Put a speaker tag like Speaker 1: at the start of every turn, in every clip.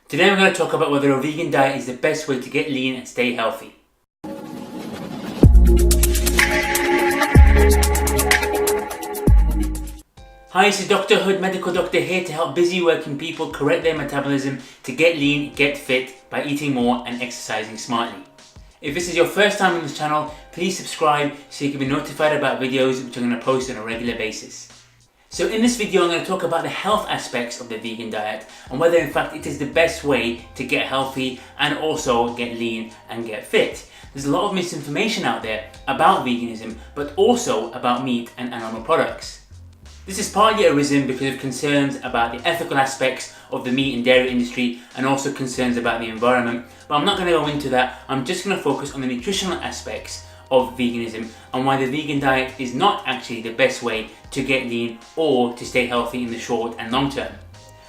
Speaker 1: Today I'm going to talk about whether a vegan diet is the best way to get lean and stay healthy. Hi, this is Dr. Hood, medical doctor, here to help busy working people correct their metabolism to get lean, get fit by eating more and exercising smartly. If this is your first time on this channel, please subscribe so you can be notified about videos which I'm going to post on a regular basis. So in this video I'm going to talk about the health aspects of the vegan diet and whether in fact it is the best way to get healthy and also get lean and get fit. There's a lot of misinformation out there about veganism, but also about meat and animal products. This has partly arisen because of concerns about the ethical aspects of the meat and dairy industry and also concerns about the environment, but I'm not going to go into that. I'm just going to focus on the nutritional aspects of veganism and why the vegan diet is not actually the best way to get lean or to stay healthy in the short and long term.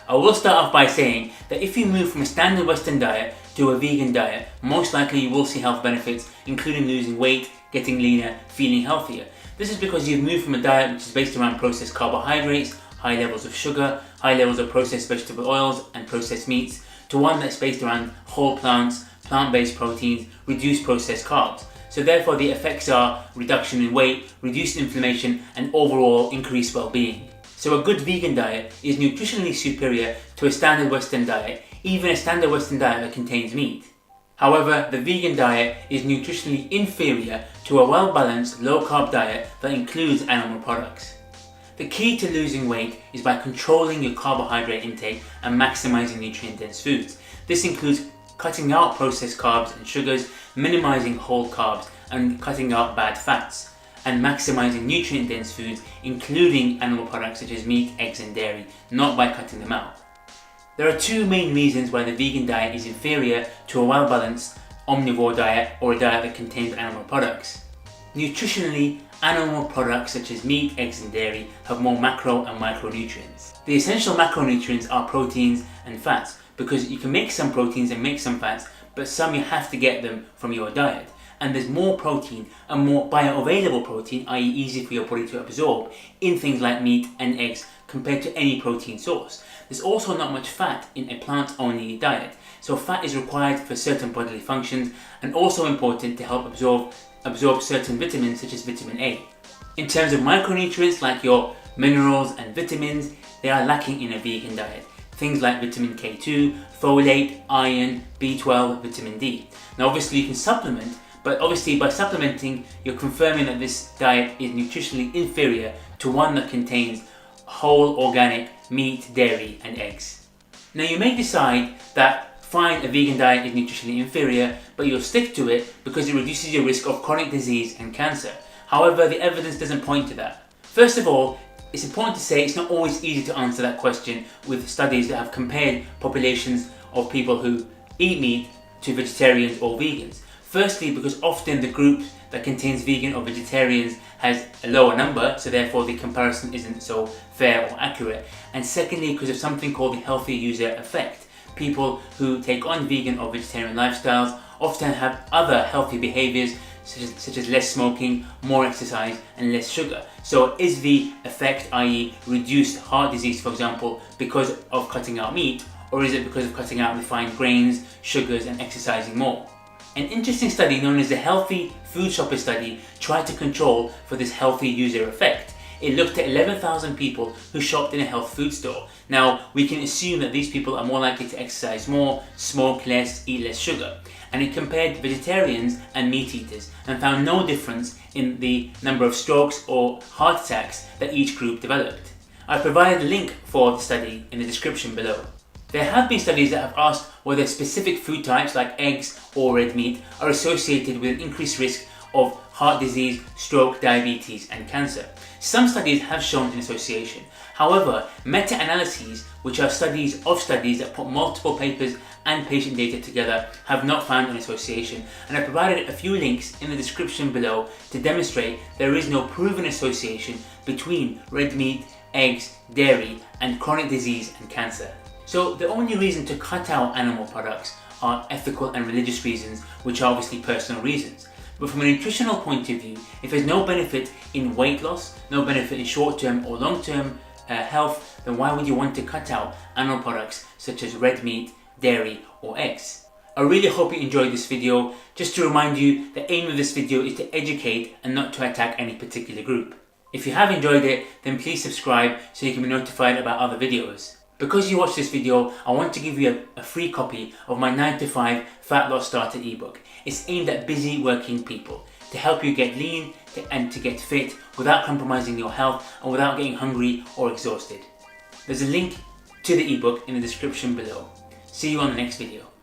Speaker 1: I will start off by saying that if you move from a standard Western diet to a vegan diet, most likely you will see health benefits, including losing weight, getting leaner, feeling healthier. This is because you've moved from a diet which is based around processed carbohydrates, high levels of sugar, high levels of processed vegetable oils and processed meats, to one that's based around whole plants, plant-based proteins, reduced processed carbs. So therefore the effects are reduction in weight, reduced inflammation and overall increased well-being. So a good vegan diet is nutritionally superior to a standard Western diet, even a standard Western diet that contains meat. However, the vegan diet is nutritionally inferior to a well-balanced low-carb diet that includes animal products. The key to losing weight is by controlling your carbohydrate intake and maximizing nutrient-dense foods. This includes cutting out processed carbs and sugars, minimizing whole carbs and cutting out bad fats, and maximizing nutrient-dense foods including animal products such as meat, eggs and dairy, not by cutting them out. There are two main reasons why the vegan diet is inferior to a well-balanced omnivore diet or a diet that contains animal products. Nutritionally, animal products such as meat, eggs and dairy have more macro and micronutrients. The essential macronutrients are proteins and fats, because you can make some proteins and make some fats, but some you have to get them from your diet. And there's more protein and more bioavailable protein, i.e. easy for your body to absorb, in things like meat and eggs compared to any protein source. There's also not much fat in a plant-only diet, so fat is required for certain bodily functions and also important to help absorb certain vitamins such as vitamin A. In terms of micronutrients like your minerals and vitamins, they are lacking in a vegan diet. Things like vitamin K2, folate, iron, B12, vitamin D. Now obviously you can supplement, but obviously by supplementing you're confirming that this diet is nutritionally inferior to one that contains whole organic meat, dairy and eggs. Now you may decide that fine, a vegan diet is nutritionally inferior, but you'll stick to it because it reduces your risk of chronic disease and cancer. However, the evidence doesn't point to that. First of all, it's important to say it's not always easy to answer that question with studies that have compared populations of people who eat meat to vegetarians or vegans. Firstly, because often the group that contains vegan or vegetarians has a lower number, so therefore the comparison isn't so fair or accurate. And secondly, because of something called the healthy user effect. People who take on vegan or vegetarian lifestyles often have other healthy behaviors such as less smoking, more exercise and less sugar. So is the effect, i.e. reduced heart disease for example, because of cutting out meat, or is it because of cutting out refined grains, sugars and exercising more? An interesting study known as the Healthy Food Shopper Study tried to control for this healthy user effect. It looked at 11,000 people who shopped in a health food store. Now, we can assume that these people are more likely to exercise more, smoke less, eat less sugar. And it compared vegetarians and meat eaters and found no difference in the number of strokes or heart attacks that each group developed. I provided a link for the study in the description below. There have been studies that have asked whether specific food types like eggs or red meat are associated with an increased risk of heart disease, stroke, diabetes and cancer. Some studies have shown an association. However, meta-analyses, which are studies of studies that put multiple papers and patient data together, have not found an association, and I provided a few links in the description below to demonstrate there is no proven association between red meat, eggs, dairy and chronic disease and cancer. So the only reason to cut out animal products are ethical and religious reasons, which are obviously personal reasons. But from a nutritional point of view, if there's no benefit in weight loss, no benefit in short-term or long-term health, then why would you want to cut out animal products such as red meat, dairy or eggs. I really hope you enjoyed this video. Just to remind you, the aim of this video is to educate and not to attack any particular group. If you have enjoyed it, then please subscribe so you can be notified about other videos. Because you watched this video, I want to give you a free copy of my 9 to 5 Fat Loss Starter ebook. It's aimed at busy working people to help you get lean and to get fit without compromising your health and without getting hungry or exhausted. There's a link to the ebook in the description below. See you on the next video.